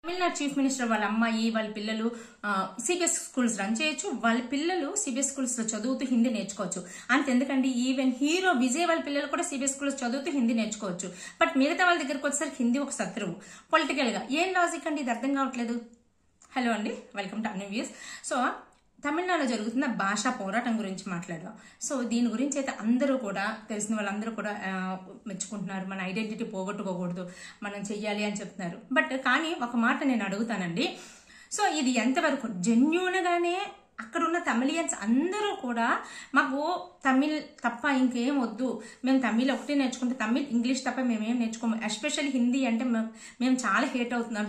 Tamil Nadu chief minister వాళ్ళ అమ్మాయి వాళ్ళ పిల్లలు సిబిఎస్ స్కూల్స్ రన్ చేయొచ్చు, వాళ్ళ పిల్లలు సిబిఎస్ స్కూల్స్ లో చదువుతూ హిందీ నేర్చుకోవచ్చు. అంతెందుకండి, ఈవెన్ హీరో విజయ్ వాళ్ళ పిల్లలు కూడా సిబిఎస్ స్కూల్స్ చదువుతూ హిందీ నేర్చుకోవచ్చు. బట్ మిగతా వాళ్ళ దగ్గరకు వచ్చేసరికి హిందీ ఒక శత్రువు. పొలిటికల్ గా ఏం లాజిక్ అండి, ఇది అర్థం కావట్లేదు. హలో అండి, వెల్కమ్ టు అన్ని వ్యూస్. సో తమిళనాడులో జరుగుతున్న భాషా పోరాటం గురించి మాట్లాడదాం. సో దీని గురించి అయితే అందరూ కూడా తెలిసిన వాళ్ళందరూ కూడా మెచ్చుకుంటున్నారు. మన ఐడెంటిటీ పోగొట్టుకోకూడదు, మనం చెయ్యాలి అని చెప్తున్నారు. బట్ కానీ ఒక మాట నేను అడుగుతానండి. సో ఇది ఎంతవరకు జెన్యూన్ గానే అక్కడున్న తమిళియన్స్ అందరూ కూడా మాకు తమిళ్ తప్ప ఇంకేం వద్దు, మేము తమిళ్ ఒకటే నేర్చుకుంటే, తమిళ్ ఇంగ్లీష్ తప్ప మేమేం నేర్చుకోము, ఎస్పెషల్లీ హిందీ అంటే మేము చాలా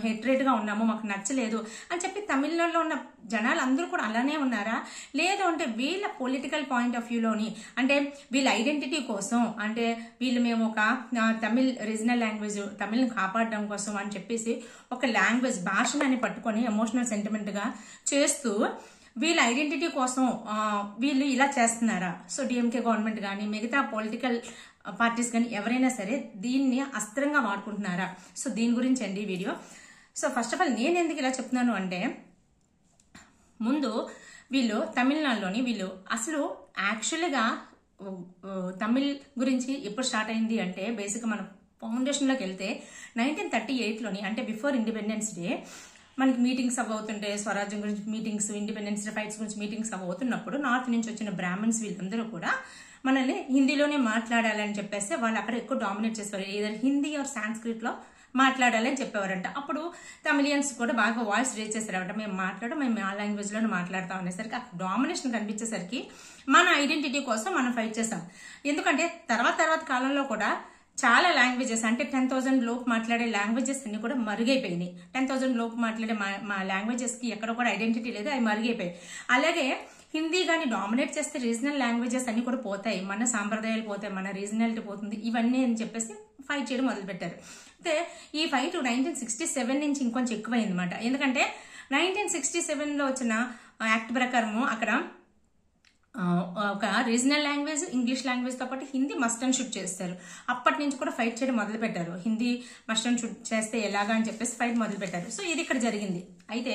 హేట్రేట్ గా ఉన్నాము, మాకు నచ్చలేదు అని చెప్పి తమిళనాడులో ఉన్న జనాలు అందరూ కూడా అలానే ఉన్నారా? లేదు అంటే వీళ్ళ పొలిటికల్ పాయింట్ ఆఫ్ వ్యూలోని, అంటే వీళ్ళ ఐడెంటిటీ కోసం, అంటే వీళ్ళు మేము ఒక తమిళ్ రీజనల్ లాంగ్వేజ్ తమిళ్ని కాపాడడం కోసం అని చెప్పేసి ఒక లాంగ్వేజ్ భాషని పట్టుకొని ఎమోషనల్ సెంటిమెంట్ గా చేస్తూ వీళ్ళ ఐడెంటిటీ కోసం వీళ్ళు ఇలా చేస్తున్నారా? సో డిఎంకే గవర్నమెంట్ కానీ మిగతా పొలిటికల్ పార్టీస్ కానీ ఎవరైనా సరే దీన్ని అస్త్రంగా వాడుకుంటున్నారా? సో దీని గురించి అండి ఈ video. So first of all నేను ఎందుకు ఇలా చెప్తున్నాను అంటే, ముందు వీళ్ళు తమిళనాడులోని వీళ్ళు అసలు యాక్చువల్గా తమిళ్ గురించి ఎప్పుడు స్టార్ట్ అయింది అంటే, బేసిక్గా మనం ఫౌండేషన్లోకి వెళ్తే 1938లోని, అంటే బిఫోర్ ఇండిపెండెన్స్ డే మనకి మీటింగ్స్ అవుతుంటే, స్వరాజ్యం గురించి మీటింగ్స్, ఇండిపెండెన్స్ డే ఫైట్స్ గురించి మీటింగ్స్ అవుతున్నప్పుడు నార్త్ నుంచి వచ్చిన బ్రాహ్మణ్స్ వీళ్ళందరూ కూడా మనల్ని హిందీలోనే మాట్లాడాలని చెప్పేసి వాళ్ళు అక్కడ ఎక్కువ డామినేట్ చేసేవారు. ఏదైనా హిందీ ఆర్ సాంస్క్రిట్ లో మాట్లాడాలని చెప్పేవారంట. అప్పుడు తమిళియన్స్ కూడా బాగా వాయిస్ రేజ్ చేశారంట, మేము ఆ లాంగ్వేజ్ లోనే మాట్లాడతాం అనేసరికి ఆ డామినేషన్ కనిపించేసరికి మన ఐడెంటిటీ కోసం మనం ఫైట్ చేసాం. ఎందుకంటే తర్వాత కాలంలో కూడా చాలా లాంగ్వేజెస్, అంటే 10,000 లోపు మాట్లాడే లాంగ్వేజెస్ అన్ని కూడా మరుగైపోయినాయి. 10,000 లోపు మాట్లాడే మా లాంగ్వేజెస్ కి ఎక్కడ కూడా ఐడెంటిటీ లేదు, అవి మరుగైపోయాయి. అలాగే హిందీ కానీ డామినేట్ చేస్తే రీజనల్ లాంగ్వేజెస్ అన్ని కూడా పోతాయి, మన సాంప్రదాయాలు పోతాయి, మన రీజనాలిటీ పోతుంది, ఇవన్నీ అని చెప్పేసి ఫైట్ చేయడం మొదలుపెట్టారు. అయితే ఈ ఫైట్ 1967 నుంచి ఇంకొంచెం ఎక్కువైంది అనమాట. ఎందుకంటే 1967లో వచ్చిన యాక్ట్ ప్రకారము అక్కడ ఒక రీజనల్ లాంగ్వేజ్, ఇంగ్లీష్ లాంగ్వేజ్ తో పాటు హిందీ మస్ట్ అండ్ షుడ్ చేస్తారు. అప్పటి నుంచి కూడా ఫైట్ చేయడం మొదలు పెట్టారు. హిందీ మస్ట్ అండ్ షుడ్ చేస్తే ఎలాగా అని చెప్పేసి ఫైట్ మొదలు పెట్టారు. సో ఇది ఇక్కడ జరిగింది. అయితే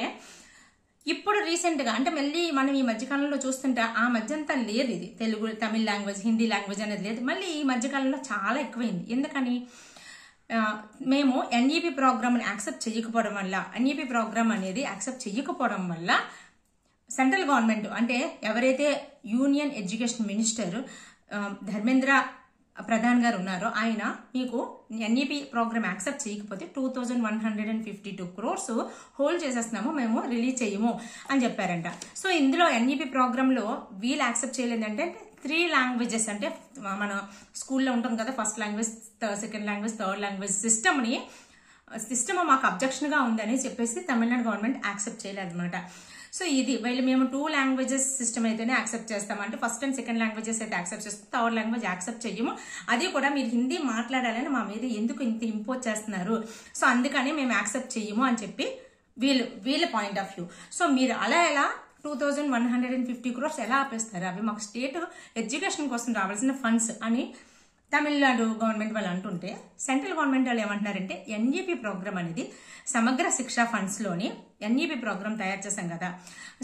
ఇప్పుడు రీసెంట్ గా, అంటే మళ్ళీ మనం ఈ మధ్యకాలంలో చూస్తుంటే ఆ మధ్య అంతా లేదు, ఇది తెలుగు తమిళ్ లాంగ్వేజ్ హిందీ లాంగ్వేజ్ అనేది లేదు. మళ్ళీ ఈ మధ్యకాలంలో చాలా ఎక్కువైంది. ఎందుకని? మేము ఎన్ఈపీ ప్రోగ్రామ్ యాక్సెప్ట్ చేయకపోవడం వల్ల, ఎన్ఈపీ ప్రోగ్రామ్ అనేది యాక్సెప్ట్ చేయకపోవడం వల్ల సెంట్రల్ గవర్నమెంట్, అంటే ఎవరైతే union education minister Dharmendra Pradhan గారు ఉన్నారో, ఆయన మీకు ఎన్ఈపీ ప్రోగ్రామ్ యాక్సెప్ట్ చేయకపోతే 2152 crores హోల్డ్ చేసేస్తున్నాము, మేము రిలీజ్ చేయము అని చెప్పారంట. సో ఇందులో ఎన్ఈపీ ప్రోగ్రామ్ లో వీళ్ళు యాక్సెప్ట్ చేయలేదంటే 3 లాంగ్వేజెస్, అంటే మన స్కూల్లో ఉంటుంది కదా, first language, second language, third language system మాకు అబ్జెక్షన్ గా ఉందని చెప్పేసి తమిళనాడు గవర్నమెంట్ యాక్సెప్ట్ చేయలేదన్నమాట. సో ఇది మేము 2 లాంగ్వేజెస్ సిస్టమ్ అయితేనే యాక్సెప్ట్ చేస్తామంటే, ఫస్ట్ అండ్ సెకండ్ లాంగ్వేజెస్ అయితే యాక్సెప్ట్ చేస్తాం, థర్డ్ లాంగ్వేజ్ యాక్సెప్ట్ చెయ్యము, అది కూడా మీరు హిందీ మాట్లాడాలని మా మీద ఎందుకు ఇంత ఇంపోజ్ చేస్తున్నారు, సో అందుకని మేము యాక్సెప్ట్ చెయ్యము అని చెప్పి వీళ్ళ పాయింట్ ఆఫ్ వ్యూ. సో మీరు ఎలా 2150 crores ఎలా ఆపేస్తారు? అవి మాకు స్టేట్ ఎడ్యుకేషన్ కోసం రావాల్సిన ఫండ్స్ అని తమిళనాడు గవర్నమెంట్ వాళ్ళు అంటుంటే, సెంట్రల్ గవర్నమెంట్ వాళ్ళు ఏమంటున్నారంటే, ఎన్ఈపీ ప్రోగ్రామ్ అనేది సమగ్ర శిక్షా ఫండ్స్ లోని ఎన్ఈపీ ప్రోగ్రామ్ తయారు చేశాం కదా,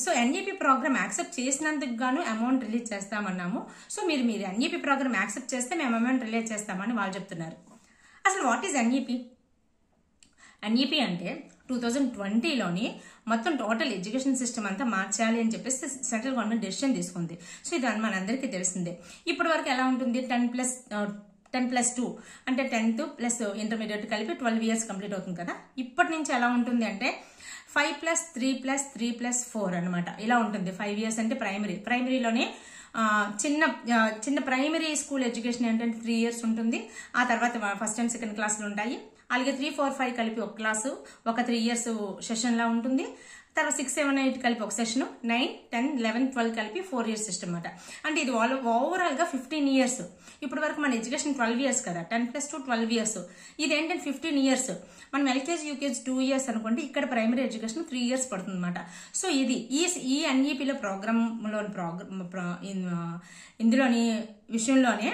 సో ఎన్ఈపీ ప్రోగ్రామ్ యాక్సెప్ట్ చేసినందుకు గాను అమౌంట్ రిలీజ్ చేస్తామన్నాము, సో మీరు ఎన్ఈపీ ప్రోగ్రామ్ యాక్సెప్ట్ చేస్తే మేము అమౌంట్ రిలీజ్ చేస్తామని వాళ్ళు చెప్తున్నారు. అసలు వాట్ ఈజ్ ఎన్ఈపీ? ఎన్ఈపీ అంటే 2020లోని మొత్తం టోటల్ ఎడ్యుకేషన్ సిస్టమ్ అంతా మార్చాలి అని చెప్పేసి సెంట్రల్ గవర్నమెంట్ డెసిషన్ తీసుకుంది. సో ఇది మనందరికీ తెలిసిందే. ఇప్పటి వరకు ఎలా ఉంటుంది? 10+2 అంటే 10th ప్లస్ ఇంటర్మీడియట్ కలిపి 12 years కంప్లీట్ అవుతుంది కదా. ఇప్పటి నుంచి ఎలా ఉంటుంది అంటే 5+3+3+4 అనమాట, ఇలా ఉంటుంది. 5 years అంటే ప్రైమరీలోనే చిన్న ప్రైమరీ స్కూల్ ఎడ్యుకేషన్ ఏంటంటే 3 years ఉంటుంది. ఆ తర్వాత ఫస్ట్ అండ్ సెకండ్ క్లాసులు ఉంటాయి. అలాగే 3, 4, 5 కలిపి ఒక క్లాసు ఒక 3 years సెషన్ లా ఉంటుంది. తర్వాత 6, 7, 8 కలిపి ఒక సెషన్, 9, 10, 11, 12 కలిపి 4 years సిస్టమ్ అనమాట. అంటే ఇది ఓవరాల్ గా 15 years. ఇప్పటి వరకు మన ఎడ్యుకేషన్ 12 years కదా, 10+2 12 years. ఇదేంటంటే 15 years. మనం ఎల్కేజీ యూకేజీ 2 years అనుకోండి, ఇక్కడ ప్రైమరీ ఎడ్యుకేషన్ 3 years పడుతుంది అనమాట. సో ఇది ఈ ఎన్ఈపీలో ఇందులోని విషయంలోనే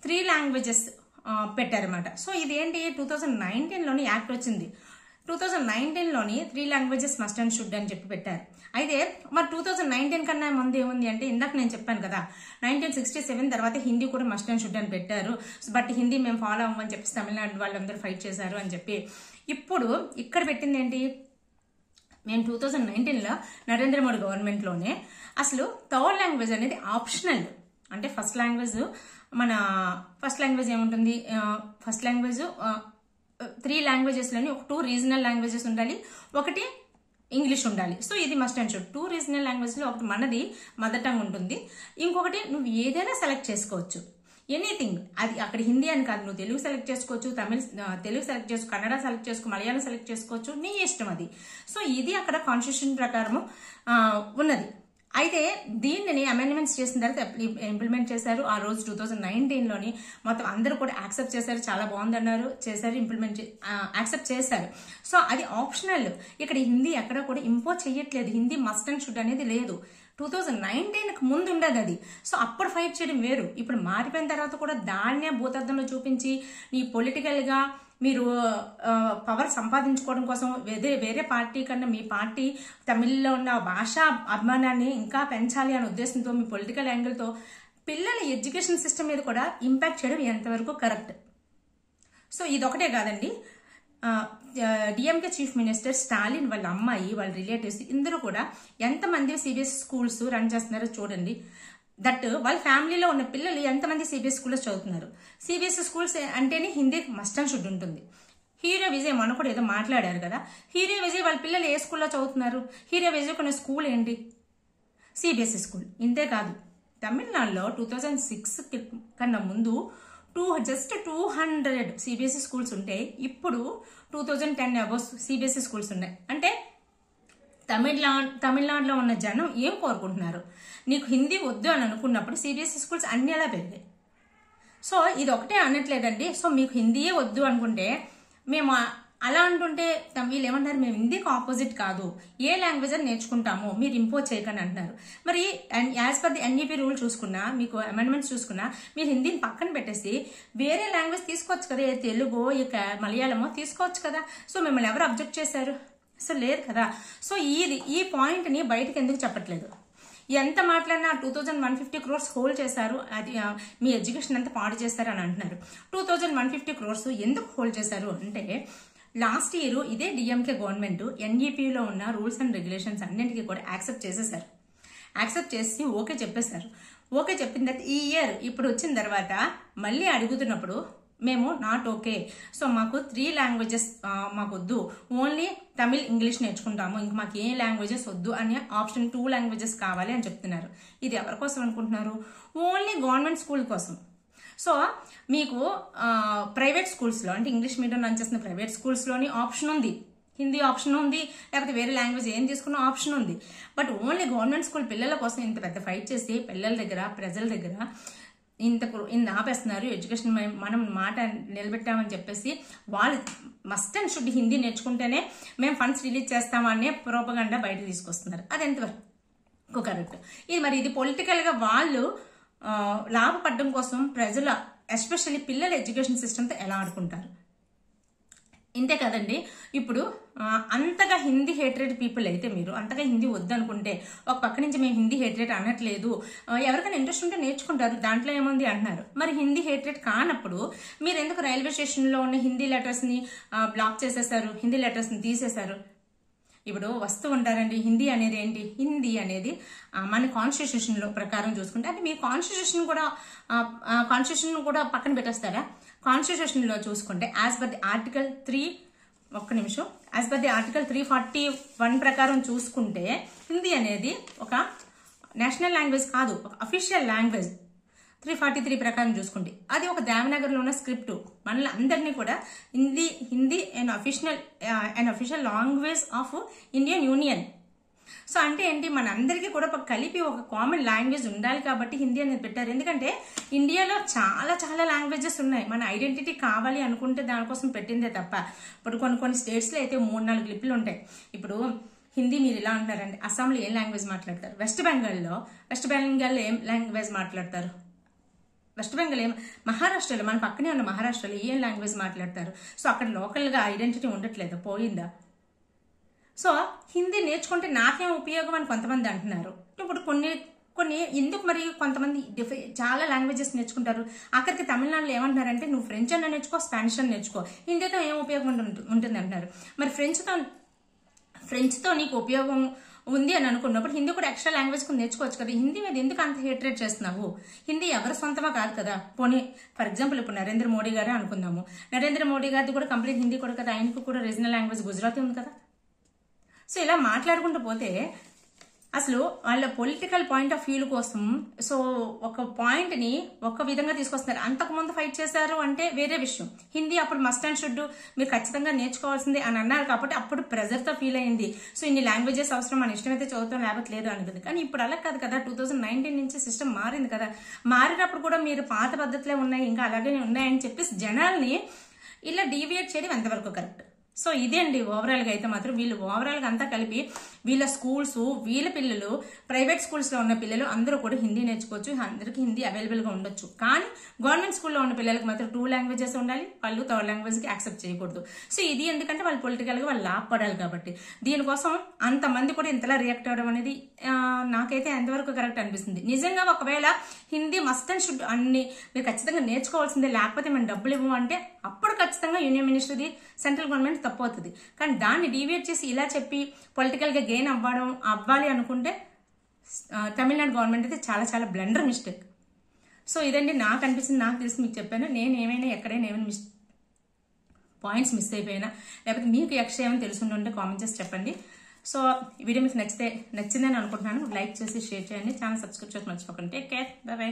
3 లాంగ్వేజెస్ పెట్టారన్నమాట. సో ఇదేంటి 2019లోని యాక్ట్ వచ్చింది. 2019లోని 3 లాంగ్వేజెస్ మస్ట్ అండ్ షుడ్ అని చెప్పి పెట్టారు. అయితే మరి 2019 కన్నా ముందు ఏముంది అంటే, ఇందాక నేను చెప్పాను కదా 1967 తర్వాత హిందీ కూడా మస్ట్ అండ్ షుడ్ అని పెట్టారు. బట్ హిందీ మేము ఫాలో అవ్వమని చెప్పి తమిళనాడు వాళ్ళందరూ ఫైట్ చేశారు అని చెప్పి ఇప్పుడు ఇక్కడ పెట్టింది ఏంటి, మేము 2019లో నరేంద్ర మోడీ గవర్నమెంట్లోనే అసలు థర్డ్ లాంగ్వేజ్ అనేది ఆప్షనల్. అంటే ఫస్ట్ లాంగ్వేజ్ ఏముంటుంది, ఫస్ట్ లాంగ్వేజ్ 3 లాంగ్వేజెస్లోని 2 రీజనల్ లాంగ్వేజెస్ ఉండాలి, ఒకటి ఇంగ్లీష్ ఉండాలి. సో ఇది మస్ట్ అండ్ షుడ్. 2 రీజనల్ లాంగ్వేజ్లో ఒకటి మనది మదర్ టంగ్ ఉంటుంది, ఇంకొకటి నువ్వు ఏదైనా సెలెక్ట్ చేసుకోవచ్చు, ఎనీథింగ్. అది అక్కడ హిందీ అని కాదు, నువ్వు తెలుగు సెలెక్ట్ చేసుకోవచ్చు, తెలుగు సెలెక్ట్ చేసుకో, కన్నడ సెలెక్ట్ చేసుకో, మలయాళం సెలెక్ట్ చేసుకోవచ్చు, నీ ఇష్టం అది. సో ఇది అక్కడ కాన్స్టిట్యూషన్ ప్రకారము ఉన్నది. అయితే దీనిని అమెండ్మెంట్స్ చేసిన తర్వాత ఇంప్లిమెంట్ చేశారు. ఆ రోజు 2019లోని మొత్తం అందరూ కూడా యాక్సెప్ట్ చేశారు, చాలా బాగుంది అన్నారు, చేశారు, ఇంప్లిమెంట్ యాక్సెప్ట్ చేశారు. సో అది ఆప్షనల్. ఇక్కడ హిందీ ఎక్కడ కూడా ఇంపోజ్ చేయట్లేదు, హిందీ మస్ట్ అండ్ షుడ్ అనేది లేదు. 2019కి ముందు ఉండదు అది. సో అప్పుడు ఫైట్ చేయడం వేరు. ఇప్పుడు మారిపోయిన తర్వాత కూడా దాన్నే భూతద్దంలో చూపించి నీ పొలిటికల్గా మీరు పవర్ సంపాదించుకోవడం కోసం వేరే పార్టీ కన్నా మీ పార్టీ తమిళ్లో ఉన్న భాషా అభిమానాన్ని ఇంకా పెంచాలి అనే ఉద్దేశంతో మీ పొలిటికల్ యాంగిల్తో పిల్లల ఎడ్యుకేషన్ సిస్టమ్ మీద కూడా ఇంపాక్ట్ చేయడం ఎంతవరకు కరెక్ట్. సో ఇదొకటే కాదండి, డిఎంకే చీఫ్ మినిస్టర్ స్టాలిన్ వాళ్ళ అమ్మాయి, వాళ్ళ రిలేటివ్స్ ఇందరూ కూడా ఎంతమంది సిబిఎస్ఈ స్కూల్స్ రన్ చేస్తున్నారో చూడండి. దట్ వాళ్ళ ఫ్యామిలీలో ఉన్న పిల్లలు ఎంతమంది సిబిఎస్ఈ స్కూల్లో చదువుతున్నారు. సిబిఎస్ఈ స్కూల్స్ అంటేనే హిందీ మస్ట్ అండ్ షుడ్ ఉంటుంది. హీరో విజయ్ మొన్న కూడా ఏదో మాట్లాడారు కదా, హీరో విజయ్ వాళ్ళ పిల్లలు ఏ స్కూల్లో చదువుతున్నారు, హీరో విజయ్ కొన్న స్కూల్ ఏంటి, సిబిఎస్ఈ స్కూల్. ఇంతే కాదు, తమిళనాడులో 2006 కన్నా ముందు జస్ట్ 200 సిబిఎస్ఈ స్కూల్స్ ఉంటే ఇప్పుడు 2010 అబౌవ్ సిబిఎస్ఈ స్కూల్స్ ఉన్నాయి. అంటే తమిళనాడులో ఉన్న జనం ఏం కోరుకుంటున్నారు, నీకు హిందీ వద్దు అని అనుకున్నప్పుడు సిబిఎస్ఈ స్కూల్స్ అన్ని అలా పెరిగాయి. సో ఇది ఒకటే అనట్లేదండి. సో మీకు హిందీయే వద్దు అనుకుంటే, మేము అలా అంటుంటే వీళ్ళు ఏమంటారు, మేము హిందీకి ఆపోజిట్ కాదు, ఏ లాంగ్వేజ్ అని నేర్చుకుంటాము, మీరు ఇంపోజ్ చేయకండి అంటున్నారు. మరి as per the NEP rule చూసుకున్నా, మీకు అమెండ్మెంట్స్ చూసుకున్నా, మీరు హిందీని పక్కన పెట్టేసి వేరే లాంగ్వేజ్ తీసుకోవచ్చు కదా, తెలుగు ఇక మలయాళమో తీసుకోవచ్చు కదా. సో మిమ్మల్ని ఎవరు అబ్జెక్ట్ చేశారు, సో లేదు కదా. సో ఈ పాయింట్ని బయటకు ఎందుకు చెప్పట్లేదు, ఎంత మాట్లాడినా 2150 crores హోల్డ్ చేశారు, అది మీ ఎడ్యుకేషన్ అంతా పాడు చేశారు అని అంటున్నారు. 2150 crores ఎందుకు హోల్డ్ చేశారు అంటే, లాస్ట్ ఇయర్ ఇదే డిఎంకే గవర్నమెంట్ ఎన్ఈపీలో ఉన్న రూల్స్ అండ్ రెగ్యులేషన్స్ అన్నింటికి కూడా యాక్సెప్ట్ చేసేసారు. యాక్సెప్ట్ చేసి ఓకే చెప్పేశారు. ఓకే చెప్పిన తర్వాత ఈ ఇయర్ ఇప్పుడు వచ్చిన తర్వాత మళ్ళీ అడుగుతున్నప్పుడు మేము నాట్ ఓకే, సో మాకు 3 లాంగ్వేజెస్ మాకు వద్దు, ఓన్లీ తమిళ్ ఇంగ్లీష్ నేర్చుకుంటాము, ఇంక మాకు ఏ లాంగ్వేజెస్ వద్దు అని ఆప్షన్ 2 లాంగ్వేజెస్ కావాలి అని చెప్తున్నారు. ఇది ఎవరి కోసం అనుకుంటున్నారు, ఓన్లీ గవర్నమెంట్ స్కూల్ కోసం. సో మీకు ప్రైవేట్ స్కూల్స్లో అంటే ఇంగ్లీష్ మీడియం రన్ చేస్తున్న ప్రైవేట్ స్కూల్స్లోని ఆప్షన్ ఉంది, హిందీ ఆప్షన్ ఉంది, లేకపోతే వేరే లాంగ్వేజ్ ఏం తీసుకున్న ఆప్షన్ ఉంది. బట్ ఓన్లీ గవర్నమెంట్ స్కూల్ పిల్లల కోసం ఇంత పెద్ద ఫైట్ చేసి పిల్లల దగ్గర ప్రజల దగ్గర ఇంత ఆపేస్తున్నారు. ఎడ్యుకేషన్ మనం మాట నిలబెట్టామని చెప్పేసి వాళ్ళు మస్ట్ అండ్ షుడ్ హిందీ నేర్చుకుంటేనే మేము ఫండ్స్ రిలీజ్ చేస్తామనే ప్రోపగండా బయట తీసుకొస్తున్నారు. అది ఎంతవరకు కరెక్ట్? ఇది పొలిటికల్గా వాళ్ళు లాభపడడం కోసం ప్రజల ఎస్పెషల్లీ పిల్లల ఎడ్యుకేషన్ సిస్టమ్తో ఎలా ఆడుకుంటారు. ఇంతే కదండి. ఇప్పుడు అంతగా హిందీ హేట్రేట్ పీపుల్ అయితే మీరు అంతగా హిందీ వద్దనుకుంటే, ఒక పక్క నుంచి మేము హిందీ హేట్రేట్ అనట్లేదు, ఎవరికైనా ఇంట్రెస్ట్ ఉంటే నేర్చుకుంటారు, దాంట్లో ఏముంది అంటున్నారు. మరి హిందీ హేట్రేట్ కానప్పుడు మీరు ఎందుకు రైల్వే స్టేషన్లో ఉన్న హిందీ లెటర్స్ని బ్లాక్ చేసేసారు, హిందీ లెటర్స్ని తీసేశారు? ఇప్పుడు వస్తూ ఉంటారండి, హిందీ అనేది ఏంటి, హిందీ అనేది మన కాన్స్టిట్యూషన్లో ప్రకారం చూసుకుంటే, అంటే మీ కాన్స్టిట్యూషన్ కూడా పక్కన పెట్టేస్తారా? కాన్స్టిట్యూషన్లో చూసుకుంటే యాజ్ పర్ ది ఆర్టికల్ 341 ప్రకారం చూసుకుంటే హిందీ అనేది ఒక నేషనల్ లాంగ్వేజ్ కాదు, ఒక అఫీషియల్ లాంగ్వేజ్. 343 ప్రకారం చూసుకుంటే అది ఒక దేవనాగరిలో ఉన్న స్క్రిప్ట్. మనల్ని అందరినీ కూడా Hindi and official language of Indian union. So అంటే ఏంటి, మన అందరికీ కూడా కలిపి ఒక కామన్ లాంగ్వేజ్ ఉండాలి కాబట్టి హిందీ అనేది పెట్టారు. ఎందుకంటే ఇండియాలో చాలా చాలా లాంగ్వేజెస్ ఉన్నాయి, మన ఐడెంటిటీ కావాలి అనుకుంటే దానికోసం పెట్టిందే తప్ప. ఇప్పుడు కొన్ని స్టేట్స్లో అయితే 3-4 లిపులు ఉంటాయి. ఇప్పుడు హిందీ మీరు ఇలా అంటారండి, అస్సాంలో ఏం లాంగ్వేజ్ మాట్లాడతారు, వెస్ట్ బెంగాల్లో ఏం లాంగ్వేజ్ మాట్లాడతారు, మహారాష్ట్రలో మన పక్కనే ఉన్న మహారాష్ట్రలో ఏం లాంగ్వేజ్ మాట్లాడతారు. సో అక్కడ లోకల్గా ఐడెంటిటీ ఉండట్లేదు, పోయిందా? సో హిందీ నేర్చుకుంటే నాకేం ఉపయోగం అని కొంతమంది అంటున్నారు. ఇప్పుడు కొన్ని ఎందుకు మరి కొంతమంది చాలా లాంగ్వేజెస్ నేర్చుకుంటారు. అక్కడికి తమిళనాడులో ఏమంటున్నారంటే నువ్వు ఫ్రెంచ్ అన్న నేర్చుకో, స్పానిష్ అన్న నేర్చుకో, హిందీతో ఏం ఉపయోగం ఉంటుంది అంటున్నారు. మరి ఫ్రెంచ్తో నీకు ఉపయోగం ఉంది అని అనుకున్నప్పుడు హిందీ కూడా ఎక్స్ట్రా లాంగ్వేజ్ కొని నేర్చుకోవచ్చు కదా. హిందీ మీద ఎందుకు అంత హేట్రేట్ చేస్తున్నావు? హిందీ ఎవరి సొంతమా కాదు కదా. పోనీ ఫర్ ఎగ్జాంపుల్ ఇప్పుడు నరేంద్ర మోడీ గారే అనుకుందాము. నరేంద్ర మోడీ గారిది కూడా కంప్లీట్ హిందీ కూడా కదా, ఆయనకు కూడా రీజనల్ లాంగ్వేజ్ గుజరాతీ ఉంది కదా. సో ఇలా మాట్లాడుకుంటూ పోతే అసలు వాళ్ళ పొలిటికల్ పాయింట్ ఆఫ్ వ్యూ కోసం సో ఒక పాయింట్ ని ఒక విధంగా తీసుకొస్తున్నారు. అంతకుముందు ఫైట్ చేశారు అంటే వేరే విషయం. హిందీ అప్పుడు మస్ట్ అండ్ షుడ్ మీరు ఖచ్చితంగా నేర్చుకోవాల్సిందే అని అన్నారు కాబట్టి అప్పుడు ప్రెజర్ తో ఫీల్ అయింది. సో ఇన్ని లాంగ్వేజెస్ అవసరం, మన ఇష్టమైతే చదువుతాం లేకపోతే లేదు అనుకుంది. కానీ ఇప్పుడు అలా కాదు కదా. 2019 నుంచి సిస్టమ్ మారింది కదా. మారినప్పుడు కూడా మీరు పాత పద్ధతులే ఉన్నాయి, ఇంకా అలాగే ఉన్నాయని చెప్పేసి జనాల్ని ఇలా డీవియేట్ చేయడం ఎంతవరకు కరెక్ట్? సో ఇదే అండి ఓవరాల్ గా అయితే మాత్రం వీళ్ళు ఓవరాల్ గా అంతా కలిపి వీళ్ళ స్కూల్స్, వీళ్ళ పిల్లలు, ప్రైవేట్ స్కూల్స్ లో ఉన్న పిల్లలు అందరూ కూడా హిందీ నేర్చుకోవచ్చు, అందరికీ హిందీ అవైలబుల్ గా ఉండొచ్చు. కానీ గవర్నమెంట్ స్కూల్లో ఉన్న పిల్లలకి మాత్రం 2 లాంగ్వేజెస్ ఉండాలి, వాళ్ళు 3rd లాంగ్వేజ్ కి యాక్సెప్ట్ చేయకూడదు. సో ఇది ఎందుకంటే వాళ్ళు పొలిటికల్ గా వాళ్ళు లాభపడాలి కాబట్టి. దీనికోసం అంతమంది కూడా ఇంతలా రియాక్ట్ అవ్వడం అనేది నాకైతే ఎంతవరకు కరెక్ట్ అనిపిస్తుంది. నిజంగా ఒకవేళ హిందీ మస్ట్ అండ్ షుడ్ అన్ని మీరు ఖచ్చితంగా నేర్చుకోవాల్సిందే, లేకపోతే మేము డబ్బులు ఇవ్వము అంటే అప్పుడు ఖచ్చితంగా యూనియన్ మినిస్టర్ది, సెంట్రల్ గవర్నమెంట్ తప్పు అవుతుంది. కానీ దాన్ని డీవియేట్ చేసి ఇలా చెప్పి పొలిటికల్ గా గెయిన్ అవ్వాలి అనుకుంటే తమిళనాడు గవర్నమెంట్ అయితే చాలా చాలా బ్లండర్ మిస్టేక్. సో ఇదండి నాకు అనిపిస్తుంది, నాకు తెలిసి మీకు చెప్పాను. నేను ఏమైనా ఎక్కడైనా ఏమైనా పాయింట్స్ మిస్ అయిపోయినా లేకపోతే మీకు ఎక్స్ట్రా ఏమైనా తెలుసుంటే కామెంట్ చేసి చెప్పండి. సో ఈ వీడియో మీకు నచ్చిందని అనుకుంటున్నాను. లైక్ చేసి షేర్ చేయండి, ఛానల్ సబ్స్క్రైబ్ చేసి మర్చిపోకండి. Take care, by by.